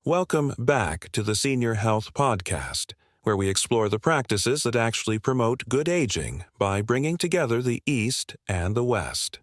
Welcome back to the Senior Health Podcast, where we explore the practices that actually promote good aging by bringing together the East and the West.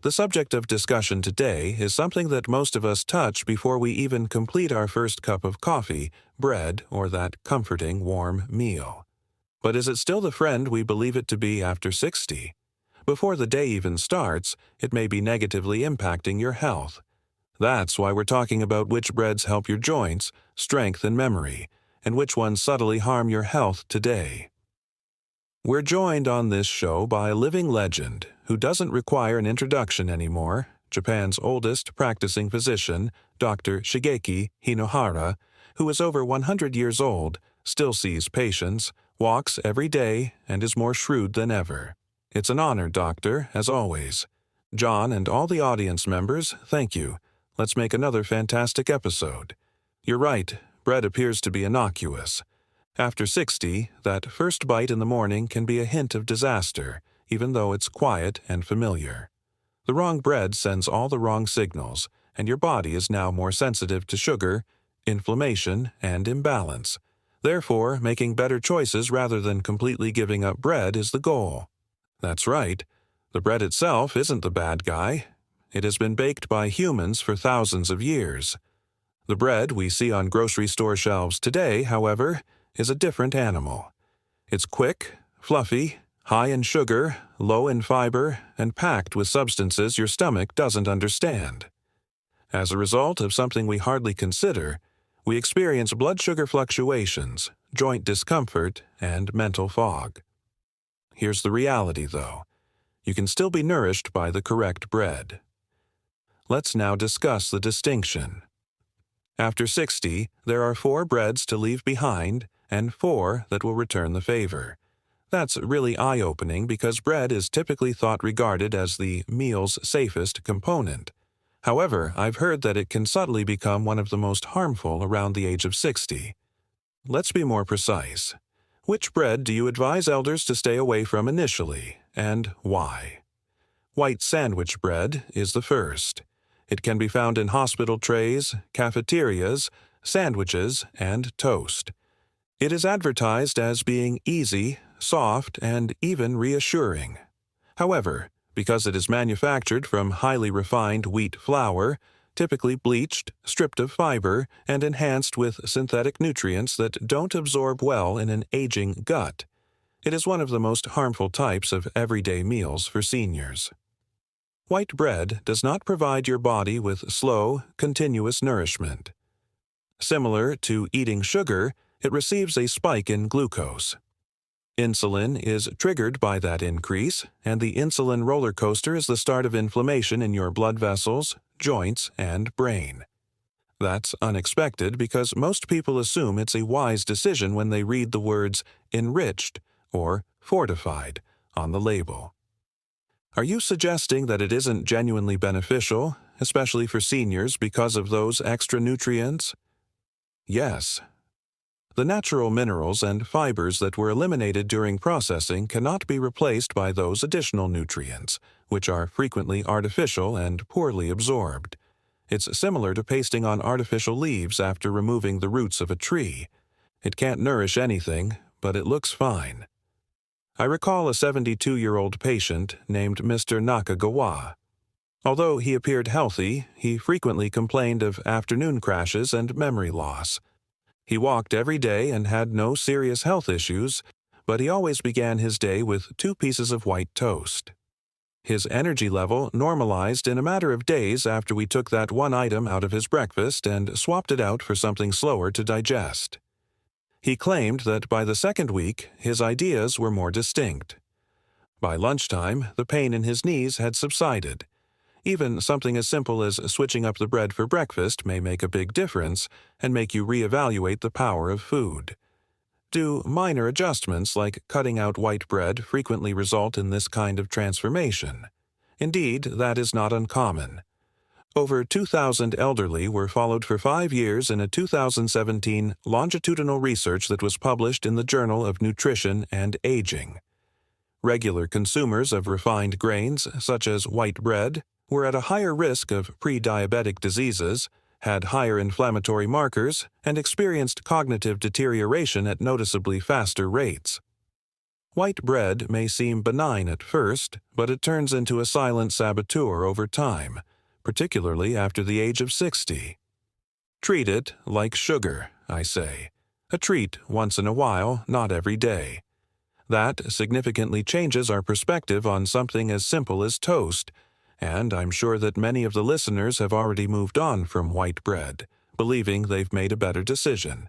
The subject of discussion today is something that most of us touch before we even complete our first cup of coffee, bread, or that comforting warm meal. But is it still the friend we believe it to be after 60? Before the day even starts, it may be negatively impacting your health. That's why we're talking about which breads help your joints, strength, and memory, and which ones subtly harm your health today. We're joined on this show by a living legend who doesn't require an introduction anymore, Japan's oldest practicing physician, Dr. Shigeki Hinohara, who is over 100 years old, still sees patients, walks every day, and is more shrewd than ever. It's an honor, Doctor, as always. John and all the audience members, thank you. Let's make another fantastic episode. You're right, bread appears to be innocuous. After 60, that first bite in the morning can be a hint of disaster, even though it's quiet and familiar. The wrong bread sends all the wrong signals, and your body is now more sensitive to sugar, inflammation, and imbalance. Therefore, making better choices rather than completely giving up bread is the goal. That's right. The bread itself isn't the bad guy. It has been baked by humans for thousands of years. The bread we see on grocery store shelves today, however, is a different animal. It's quick, fluffy, high in sugar, low in fiber, and packed with substances your stomach doesn't understand. As a result of something we hardly consider, we experience blood sugar fluctuations, joint discomfort, and mental fog. Here's the reality, though. You can still be nourished by the correct bread. Let's now discuss the distinction. After 60, there are 4 breads to leave behind and 4 that will return the favor. That's really eye-opening because bread is typically regarded as the meal's safest component. However, I've heard that it can subtly become one of the most harmful around the age of 60. Let's be more precise. Which bread do you advise elders to stay away from initially, and why? White sandwich bread is the first. It can be found in hospital trays, cafeterias, sandwiches, and toast. It is advertised as being easy, soft, and even reassuring. However, because it is manufactured from highly refined wheat flour, typically bleached, stripped of fiber, and enhanced with synthetic nutrients that don't absorb well in an aging gut, it is one of the most harmful types of everyday meals for seniors. White bread does not provide your body with slow, continuous nourishment. Similar to eating sugar, it receives a spike in glucose. Insulin is triggered by that increase, and the insulin roller coaster is the start of inflammation in your blood vessels, joints, and brain. That's unexpected because most people assume it's a wise decision when they read the words enriched or fortified on the label. Are you suggesting that it isn't genuinely beneficial, especially for seniors, because of those extra nutrients? Yes. The natural minerals and fibers that were eliminated during processing cannot be replaced by those additional nutrients, which are frequently artificial and poorly absorbed. It's similar to pasting on artificial leaves after removing the roots of a tree. It can't nourish anything, but it looks fine. I recall a 72-year-old patient named Mr. Nakagawa. Although he appeared healthy, he frequently complained of afternoon crashes and memory loss. He walked every day and had no serious health issues, but he always began his day with 2 pieces of white toast. His energy level normalized in a matter of days after we took that one item out of his breakfast and swapped it out for something slower to digest. He claimed that by the second week, his ideas were more distinct. By lunchtime, the pain in his knees had subsided. Even something as simple as switching up the bread for breakfast may make a big difference and make you reevaluate the power of food. Do minor adjustments like cutting out white bread frequently result in this kind of transformation? Indeed, that is not uncommon. Over 2,000 elderly were followed for 5 years in a 2017 longitudinal research that was published in the Journal of Nutrition and Aging. Regular consumers of refined grains, such as white bread, were at a higher risk of pre-diabetic diseases, had higher inflammatory markers, and experienced cognitive deterioration at noticeably faster rates. White bread may seem benign at first, but it turns into a silent saboteur over time, particularly after the age of 60. Treat it like sugar, I say. A treat once in a while, not every day. That significantly changes our perspective on something as simple as toast, and I'm sure that many of the listeners have already moved on from white bread, believing they've made a better decision.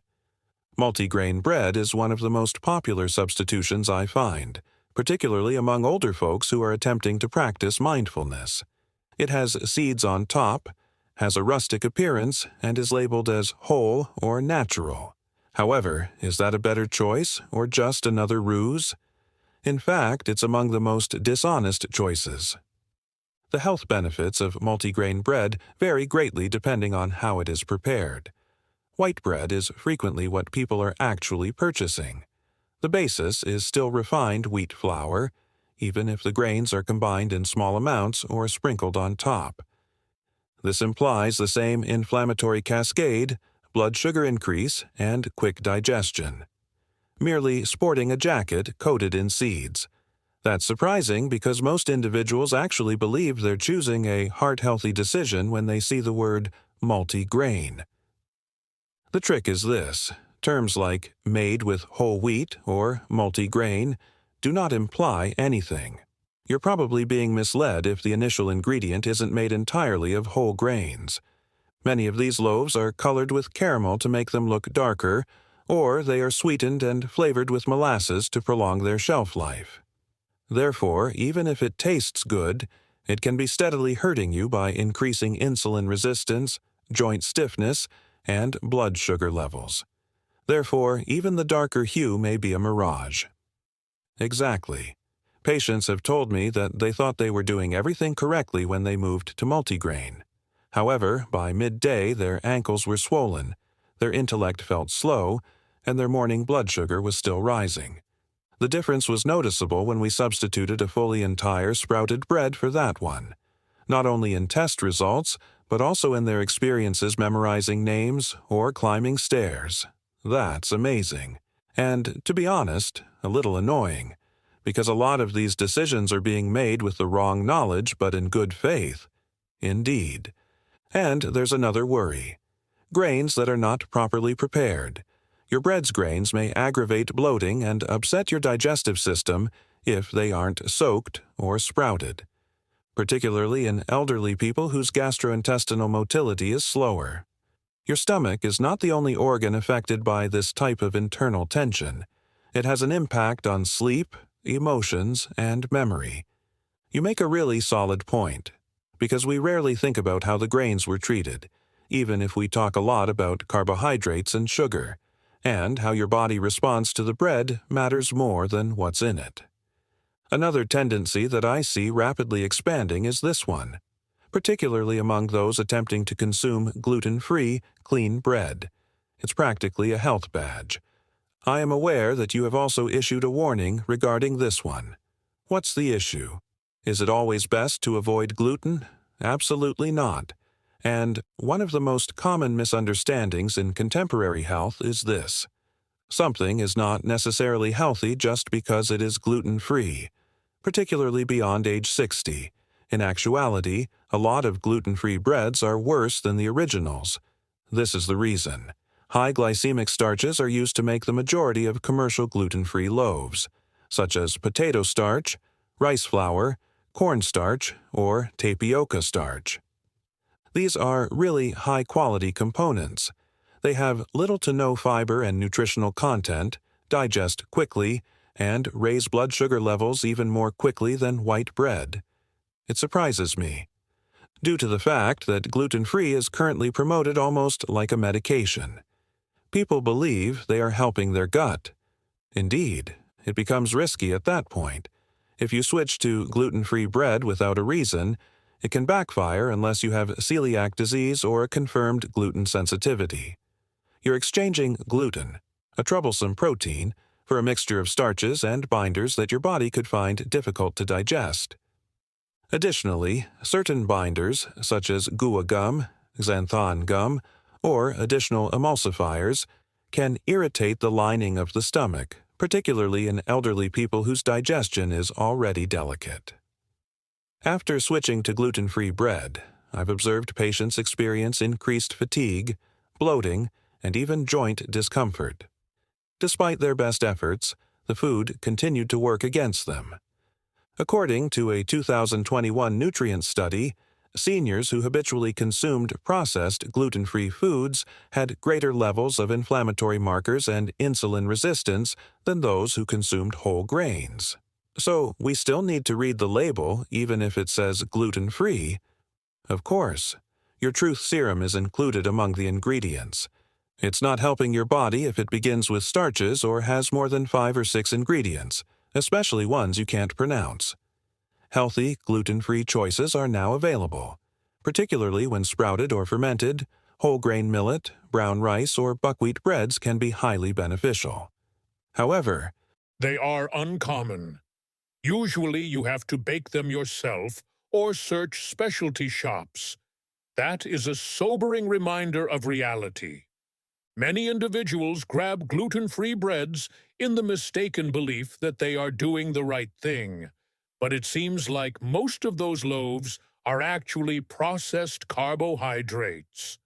Multigrain bread is one of the most popular substitutions I find, particularly among older folks who are attempting to practice mindfulness. It has seeds on top, has a rustic appearance, and is labeled as whole or natural. However, is that a better choice or just another ruse? In fact, it's among the most dishonest choices. The health benefits of multigrain bread vary greatly depending on how it is prepared. White bread is frequently what people are actually purchasing. The basis is still refined wheat flour, even if the grains are combined in small amounts or sprinkled on top. This implies the same inflammatory cascade, blood sugar increase, and quick digestion. Merely sporting a jacket coated in seeds. That's surprising because most individuals actually believe they're choosing a heart-healthy decision when they see the word multigrain. The trick is this: terms like made with whole wheat or multigrain do not imply anything. You're probably being misled if the initial ingredient isn't made entirely of whole grains. Many of these loaves are colored with caramel to make them look darker, or they are sweetened and flavored with molasses to prolong their shelf life. Therefore, even if it tastes good, it can be steadily hurting you by increasing insulin resistance, joint stiffness, and blood sugar levels. Therefore, even the darker hue may be a mirage. Exactly. Patients have told me that they thought they were doing everything correctly when they moved to multigrain. However, by midday their ankles were swollen, their intellect felt slow, and their morning blood sugar was still rising. The difference was noticeable when we substituted a fully entire sprouted bread for that one, not only in test results, but also in their experiences memorizing names or climbing stairs. That's amazing. And, to be honest, a little annoying, because a lot of these decisions are being made with the wrong knowledge but in good faith. Indeed. And there's another worry. Grains that are not properly prepared. Your bread's grains may aggravate bloating and upset your digestive system if they aren't soaked or sprouted, particularly in elderly people whose gastrointestinal motility is slower. Your stomach is not the only organ affected by this type of internal tension. It has an impact on sleep, emotions, and memory. You make a really solid point, because we rarely think about how the grains were treated, even if we talk a lot about carbohydrates and sugar, and how your body responds to the bread matters more than what's in it. Another tendency that I see rapidly expanding is this one, particularly among those attempting to consume gluten-free, clean bread. It's practically a health badge. I am aware that you have also issued a warning regarding this one. What's the issue? Is it always best to avoid gluten? Absolutely not. And one of the most common misunderstandings in contemporary health is this: something is not necessarily healthy just because it is gluten-free, particularly beyond age 60. In actuality, a lot of gluten-free breads are worse than the originals. This is the reason. High glycemic starches are used to make the majority of commercial gluten-free loaves, such as potato starch, rice flour, cornstarch, or tapioca starch. These are really high-quality components. They have little to no fiber and nutritional content, digest quickly, and raise blood sugar levels even more quickly than white bread. It surprises me, due to the fact that gluten-free is currently promoted almost like a medication. People believe they are helping their gut. Indeed, it becomes risky at that point. If you switch to gluten-free bread without a reason, it can backfire unless you have celiac disease or a confirmed gluten sensitivity. You're exchanging gluten, a troublesome protein, for a mixture of starches and binders that your body could find difficult to digest. Additionally, certain binders, such as guar gum, xanthan gum, or additional emulsifiers, can irritate the lining of the stomach, particularly in elderly people whose digestion is already delicate. After switching to gluten-free bread, I've observed patients experience increased fatigue, bloating, and even joint discomfort. Despite their best efforts, the food continued to work against them. According to a 2021 nutrient study, seniors who habitually consumed processed gluten-free foods had greater levels of inflammatory markers and insulin resistance than those who consumed whole grains. So, we still need to read the label even if it says gluten-free. Of course, your truth serum is included among the ingredients. It's not helping your body if it begins with starches or has more than 5 or 6 ingredients, especially ones you can't pronounce. Healthy, gluten-free choices are now available, particularly when sprouted or fermented. Whole grain millet, brown rice, or buckwheat breads can be highly beneficial. However, they are uncommon. Usually you have to bake them yourself or search specialty shops. That is a sobering reminder of reality. Many individuals grab gluten-free breads in the mistaken belief that they are doing the right thing, but it seems like most of those loaves are actually processed carbohydrates.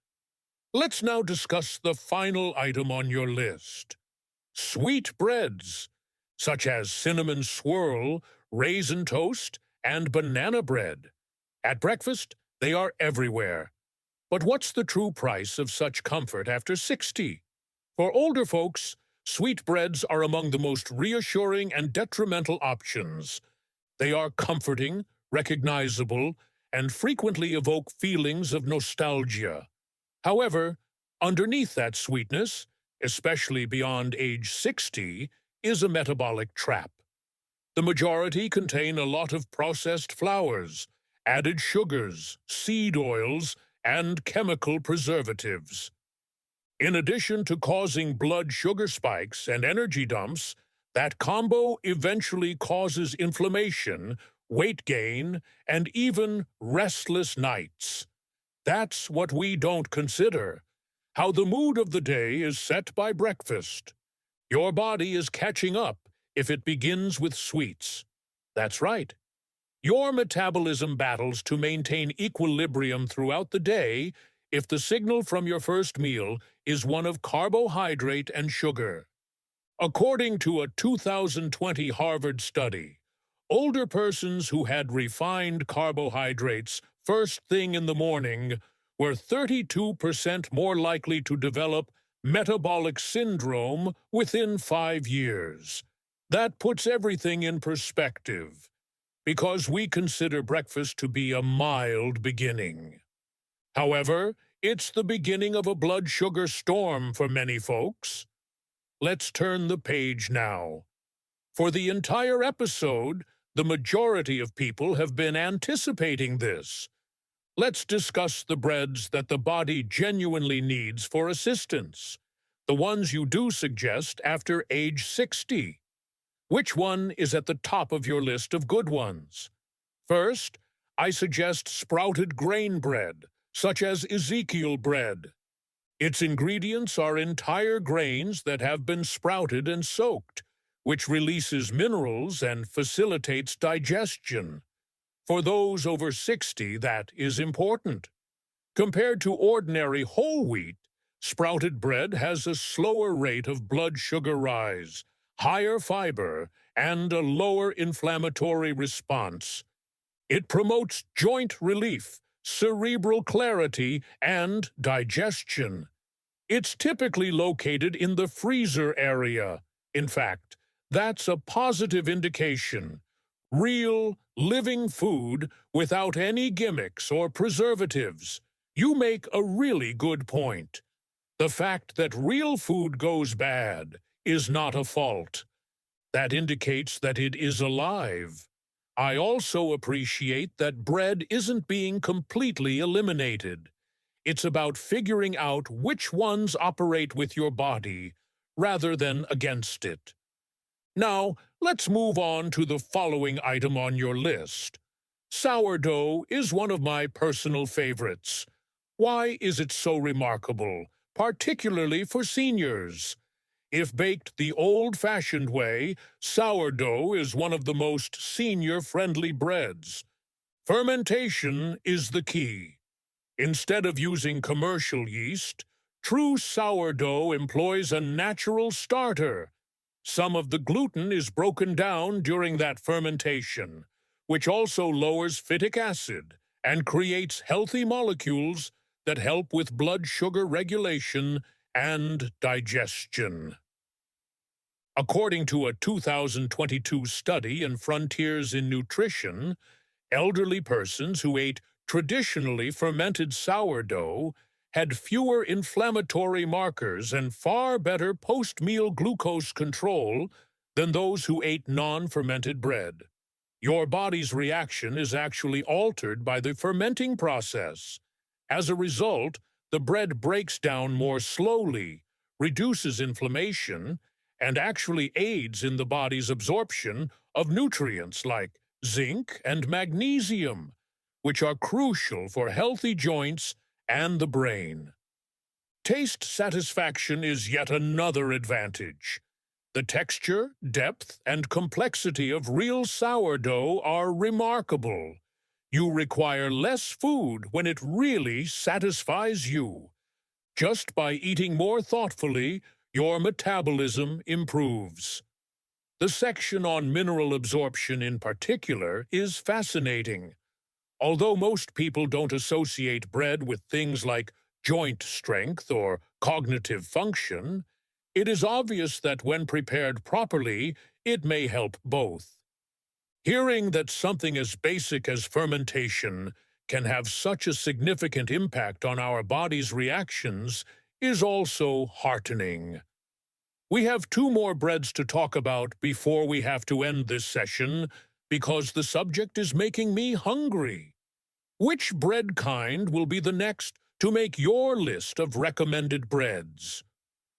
Let's now discuss the final item on your list: sweet breads, such as cinnamon swirl, raisin toast, and banana bread. At breakfast, they are everywhere. But what's the true price of such comfort after 60? For older folks, sweetbreads are among the most reassuring and detrimental options. They are comforting, recognizable, and frequently evoke feelings of nostalgia. However, underneath that sweetness, especially beyond age 60, is a metabolic trap. The majority contain a lot of processed flours, added sugars, seed oils, and chemical preservatives. In addition to causing blood sugar spikes and energy dumps, that combo eventually causes inflammation, weight gain, and even restless nights. That's what we don't consider: how the mood of the day is set by breakfast. Your body is catching up if it begins with sweets. That's right. Your metabolism battles to maintain equilibrium throughout the day if the signal from your first meal is one of carbohydrate and sugar. According to a 2020 Harvard study, older persons who had refined carbohydrates first thing in the morning were 32% more likely to develop metabolic syndrome within 5 years. That puts everything in perspective, because we consider breakfast to be a mild beginning. However, it's the beginning of a blood sugar storm for many folks. Let's turn the page now. For the entire episode, the majority of people have been anticipating this. Let's discuss the breads that the body genuinely needs for assistance, the ones you do suggest after age 60. Which one is at the top of your list of good ones? First, I suggest sprouted grain bread, such as Ezekiel bread. Its ingredients are entire grains that have been sprouted and soaked, which releases minerals and facilitates digestion. For those over 60, that is important. Compared to ordinary whole wheat, sprouted bread has a slower rate of blood sugar rise, higher fiber, and a lower inflammatory response. It promotes joint relief, cerebral clarity, and digestion. It's typically located in the freezer area. In fact, that's a positive indication. Real, living food without any gimmicks or preservatives. You make a really good point. The fact that real food goes bad is not a fault. That indicates that it is alive. I also appreciate that bread isn't being completely eliminated. It's about figuring out which ones operate with your body, rather than against it. Now, let's move on to the following item on your list. Sourdough is one of my personal favorites. Why is it so remarkable, particularly for seniors? If baked the old-fashioned way, sourdough is one of the most senior-friendly breads. Fermentation is the key. Instead of using commercial yeast, true sourdough employs a natural starter. Some of the gluten is broken down during that fermentation, which also lowers phytic acid and creates healthy molecules that help with blood sugar regulation and digestion. According to a 2022 study in Frontiers in Nutrition, elderly persons who ate traditionally fermented sourdough had fewer inflammatory markers and far better post-meal glucose control than those who ate non-fermented bread. Your body's reaction is actually altered by the fermenting process. As a result, the bread breaks down more slowly, reduces inflammation, and actually aids in the body's absorption of nutrients like zinc and magnesium, which are crucial for healthy joints and the brain. Taste satisfaction is yet another advantage. The texture, depth, and complexity of real sourdough are remarkable. You require less food when it really satisfies you. Just by eating more thoughtfully, your metabolism improves. The section on mineral absorption in particular is fascinating. Although most people don't associate bread with things like joint strength or cognitive function, it is obvious that when prepared properly, it may help both. Hearing that something as basic as fermentation can have such a significant impact on our body's reactions is also heartening. We have two more breads to talk about before we have to end this session because the subject is making me hungry. Which bread kind will be the next to make your list of recommended breads?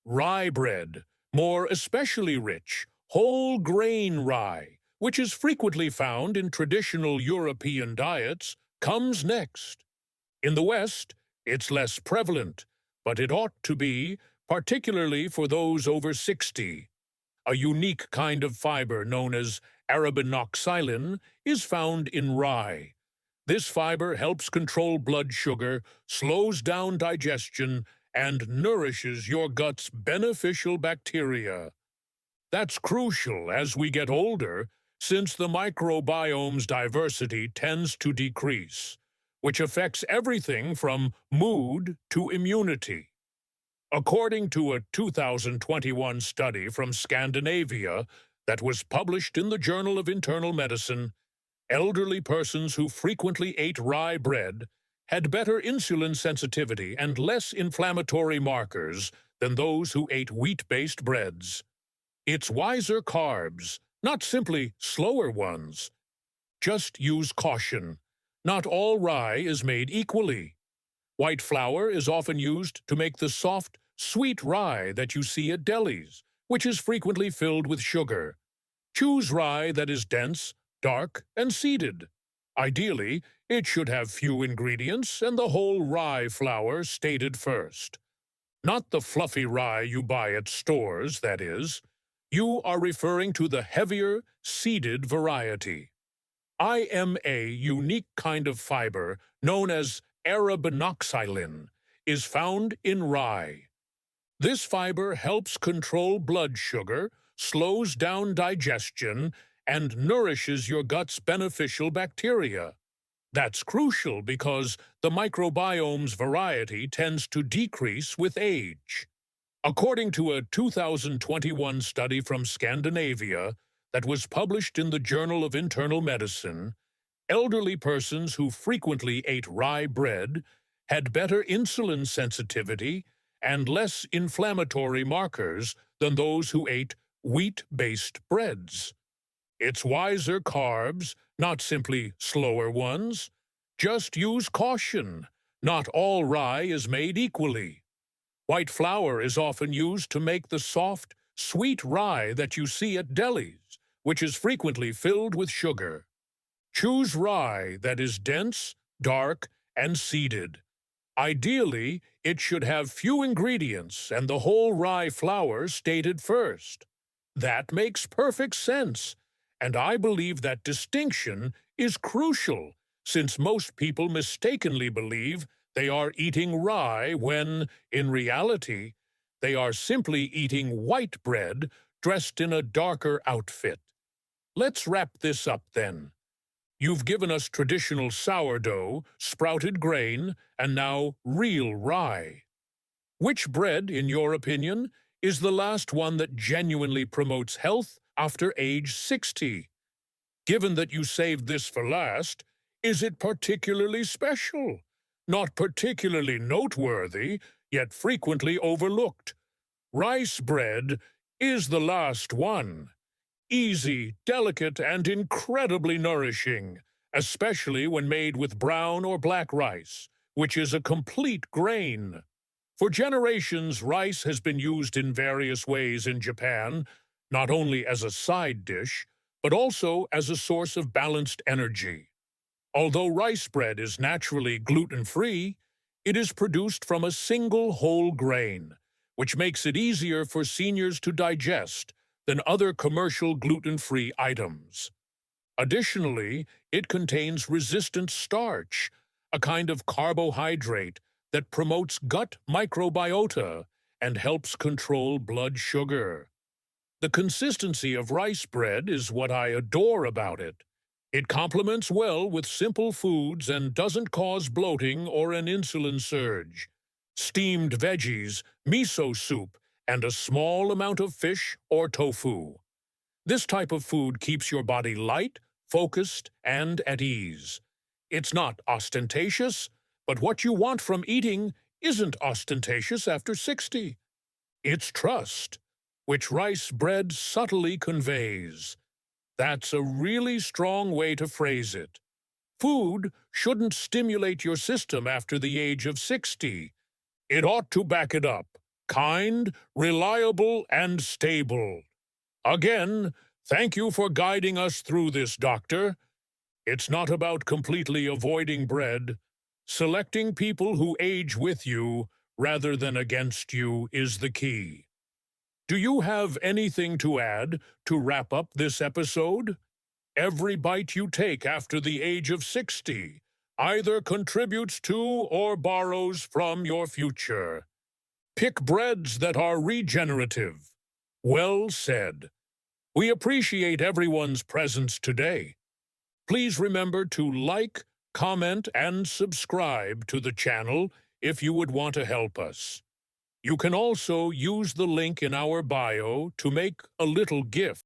Rye bread, more especially rich, whole grain rye, which is frequently found in traditional European diets, comes next. In the West, it's less prevalent, but it ought to be, particularly for those over 60. A unique kind of fiber known as arabinoxylin is found in rye. This fiber helps control blood sugar, slows down digestion, and nourishes your gut's beneficial bacteria. That's crucial as we get older, since the microbiome's diversity tends to decrease, which affects everything from mood to immunity. According to a 2021 study from Scandinavia that was published in the Journal of Internal Medicine, elderly persons who frequently ate rye bread had better insulin sensitivity and less inflammatory markers than those who ate wheat-based breads. It's wiser carbs, not simply slower ones. Just use caution. Not all rye is made equally. White flour is often used to make the soft, sweet rye that you see at delis, which is frequently filled with sugar. Choose rye that is dense, dark, and seeded. Ideally, it should have few ingredients and the whole rye flour stated first. Not the fluffy rye you buy at stores, that is. You are referring to the heavier, seeded variety. IMA, unique kind of fiber known as arabinoxylin, is found in rye. This fiber helps control blood sugar, slows down digestion, and nourishes your gut's beneficial bacteria. That's crucial because the microbiome's variety tends to decrease with age. According to a 2021 study from Scandinavia that was published in the Journal of Internal Medicine, elderly persons who frequently ate rye bread had better insulin sensitivity and less inflammatory markers than those who ate wheat-based breads. It's wiser carbs, not simply slower ones. Just use caution. Not all rye is made equally. White flour is often used to make the soft, sweet rye that you see at delis, which is frequently filled with sugar. Choose rye that is dense, dark, and seeded. Ideally, it should have few ingredients and the whole rye flour stated first. That makes perfect sense, and I believe that distinction is crucial, since most people mistakenly believe they are eating rye when, in reality, they are simply eating white bread dressed in a darker outfit. Let's wrap this up then. You've given us traditional sourdough, sprouted grain, and now real rye. Which bread, in your opinion, is the last one that genuinely promotes health after age 60? Given that you saved this for last, is it particularly special? Not particularly noteworthy, yet frequently overlooked. Rice bread is the last one. Easy, delicate, and incredibly nourishing, especially when made with brown or black rice, which is a complete grain. For generations, rice has been used in various ways in Japan, not only as a side dish, but also as a source of balanced energy. Although rice bread is naturally gluten-free, it is produced from a single whole grain, which makes it easier for seniors to digest than other commercial gluten-free items. Additionally, it contains resistant starch, a kind of carbohydrate that promotes gut microbiota and helps control blood sugar. The consistency of rice bread is what I adore about it. It complements well with simple foods and doesn't cause bloating or an insulin surge. Steamed veggies, miso soup, and a small amount of fish or tofu. This type of food keeps your body light, focused, and at ease. It's not ostentatious, but what you want from eating isn't ostentatious after 60. It's trust, which rice bread subtly conveys. That's a really strong way to phrase it. Food shouldn't stimulate your system after the age of 60. It ought to back it up. Kind, reliable, and stable. Again, thank you for guiding us through this, Doctor. It's not about completely avoiding bread. Selecting people who age with you rather than against you is the key. Do you have anything to add to wrap up this episode? Every bite you take after the age of 60 either contributes to or borrows from your future. Pick breads that are regenerative. Well said. We appreciate everyone's presence today. Please remember to like, comment, and subscribe to the channel if you would want to help us. You can also use the link in our bio to make a little gift.